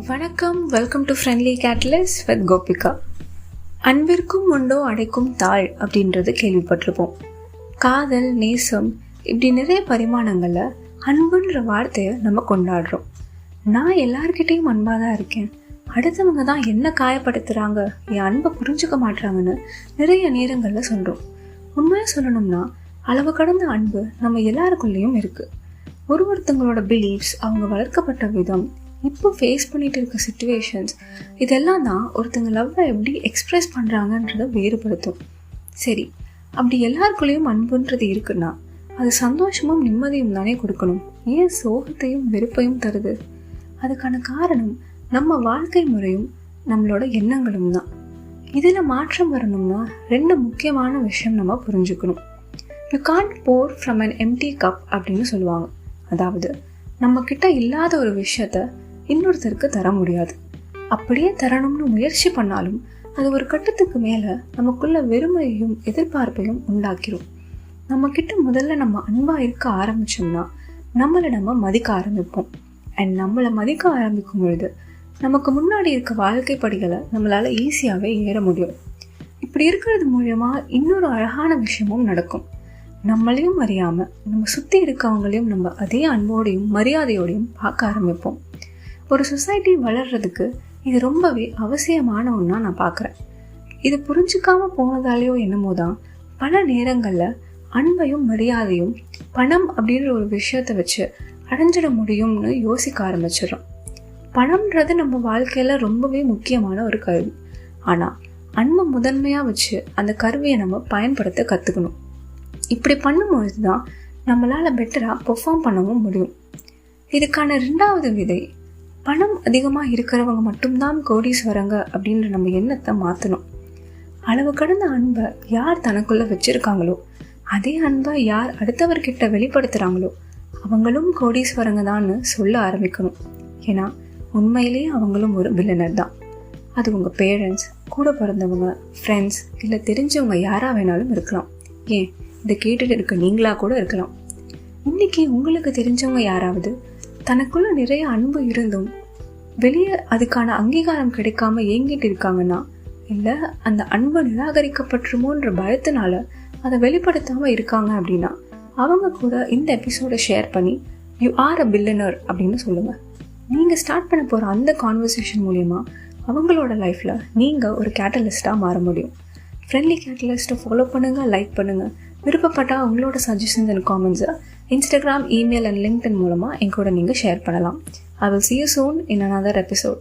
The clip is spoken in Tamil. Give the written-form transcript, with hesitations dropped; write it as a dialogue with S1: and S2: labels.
S1: வணக்கம், welcome to friendly catalyst with Gopika. அன்பிற்கும் உண்டோ அடைக்கும் தாழ் அப்படின்றது கேள்விப்பட்டிருப்போம். காதல், நேசம், இப்படி நிறைய பரிமாணங்களில் அன்புன்ற வார்த்தையை நம்ம கொண்டாடுறோம். நான் எல்லார்கிட்டையும் அன்பாக தான் இருக்கேன், அடுத்தவங்க தான் என்ன காயப்படுத்துகிறாங்க, என் அன்பை புரிஞ்சுக்க மாட்டாங்கன்னு நிறைய நேரங்களில் சொல்கிறோம். உண்மையாக சொல்லணும்னா அளவு கடந்த அன்பு நம்ம எல்லாருக்குள்ளேயும் இருக்குது. ஒருத்தங்களோட பிலீஃப்ஸ், அவங்க வளர்க்கப்பட்ட விதம், இப்போ ஃபேஸ் பண்ணிட்டு இருக்க சிச்சுவேஷன்ஸ், இதெல்லாம் தான் ஒருத்தங்க லவ்வை எப்படி எக்ஸ்ப்ரெஸ் பண்ணுறாங்கன்றதை வேறுபடுத்தும். சரி, அப்படி எல்லாருக்குள்ளேயும் அன்புன்றது இருக்குன்னா அது சந்தோஷமும் நிம்மதியும் தானே கொடுக்கணும், ஏன் சோகத்தையும் வெறுப்பையும் தருது? அதுக்கான காரணம் நம்ம வாழ்க்கை முறையும் நம்மளோட எண்ணங்களும் தான். இதில் மாற்றம் வரணும்னா ரெண்டு முக்கியமான விஷயம் நம்ம புரிஞ்சுக்கணும். You can't pour from an empty cup அப்படின்னு சொல்லுவாங்க. அதாவது நம்ம கிட்ட இல்லாத ஒரு விஷயத்த இன்னொருத்தருக்கு தர முடியாது. அப்படியே தரணும்னு முயற்சி பண்ணாலும் அது ஒரு கட்டத்துக்கு மேலே நமக்குள்ள வெறுமையையும் எதிர்பார்ப்பையும் உண்டாக்கிரும். நம்ம கிட்ட முதல்ல நம்ம அன்பாக இருக்க ஆரம்பிச்சோம்னா நம்மளை நம்ம மதிக்க ஆரம்பிப்போம். அண்ட் நம்மளை மதிக்க ஆரம்பிக்கும் பொழுது நமக்கு முன்னாடி இருக்க வாழ்க்கை படிகளை நம்மளால் ஈஸியாகவே ஏற முடியும். இப்படி இருக்கிறது மூலமாக இன்னொரு அழகான விஷயமும் நடக்கும். நம்மளையும் அறியாமல் நம்ம சுற்றி இருக்கவங்களையும் நம்ம அதே அன்போடையும் மரியாதையோடையும் பார்க்க ஆரம்பிப்போம். ஒரு சொசைட்டி வளர்கிறதுக்கு இது ரொம்பவே அவசியமான ஒன்றா நான் பார்க்குறேன். இது புரிஞ்சிக்காம போனதாலேயோ என்னமோ தான் பல நேரங்களில் அன்பையும் மரியாதையும் பணம் அப்படின்ற ஒரு விஷயத்தை வச்சு அடைஞ்சிட முடியும்னு யோசிக்க ஆரம்பிச்சிடறோம். பணம்ன்றது நம்ம வாழ்க்கையில் ரொம்பவே முக்கியமான ஒரு கருவி. ஆனால் அன்பை முதன்மையாக வச்சு அந்த கருவியை நம்ம பயன்படுத்த கற்றுக்கணும். இப்படி பண்ணும்பொழுது தான் நம்மளால் பெட்டராக பெர்ஃபார்ம் பண்ணவும் முடியும். இதுக்கான ரெண்டாவது விதை, பணம் அதிகமாக இருக்கிறவங்க மட்டும்தான் கோடீஸ்வரங்க அப்படின்ற நம்ம எண்ணத்தை மாற்றணும். அளவு கடந்த அன்பை யார் தனக்குள்ளே வச்சுருக்காங்களோ, அதே அன்பை யார் அடுத்தவர்கிட்ட வெளிப்படுத்துகிறாங்களோ அவங்களும் கோடீஸ்வரங்க தான்னு சொல்ல ஆரம்பிக்கணும். ஏன்னா உண்மையிலேயே அவங்களும் ஒரு பில்லியனர் தான். அது உங்கள் பேரண்ட்ஸ், கூட பிறந்தவங்க, ஃப்ரெண்ட்ஸ், இல்லை தெரிஞ்சவங்க யாராக வேணாலும் இருக்கலாம். ஏன் இதை கேட்டுட்டு இருக்க நீங்களாக கூட இருக்கலாம். இன்றைக்கி உங்களுக்கு தெரிஞ்சவங்க யாராவது தனக்குள்ள நிறைய அன்பு இருந்தும் வெளியே அதுக்கான அங்கீகாரம் கிடைக்காம ஏங்கிட்டு இருக்காங்கன்னா, இல்லை அந்த அன்பு நிராகரிக்கப்பட்டுருமோன்ற பயத்தினால அதை வெளிப்படுத்தாமல் இருக்காங்க அப்படின்னா அவங்க கூட இந்த எபிசோடை ஷேர் பண்ணி யூ ஆர் அ பில்லியனர் அப்படின்னு சொல்லுங்கள். நீங்கள் ஸ்டார்ட் பண்ண போகிற அந்த கான்வர்சேஷன் மூலமா அவங்களோட லைஃப்பில் நீங்கள் ஒரு கேட்டலிஸ்ட்டாக மாற முடியும். ஃப்ரெண்ட்லி கேட்டலிஸ்ட்டை ஃபாலோ பண்ணுங்கள், லைக் பண்ணுங்கள். விருப்பப்பட்டால் உங்களோட சஜஷன்ஸ் அண்ட் காமெண்ட்ஸை இன்ஸ்டாகிராம், இமெயில் அண்ட் லிங்க்டின் மூலமாக என் கூட நீங்கள் ஷேர் பண்ணலாம். I will see you soon in another episode.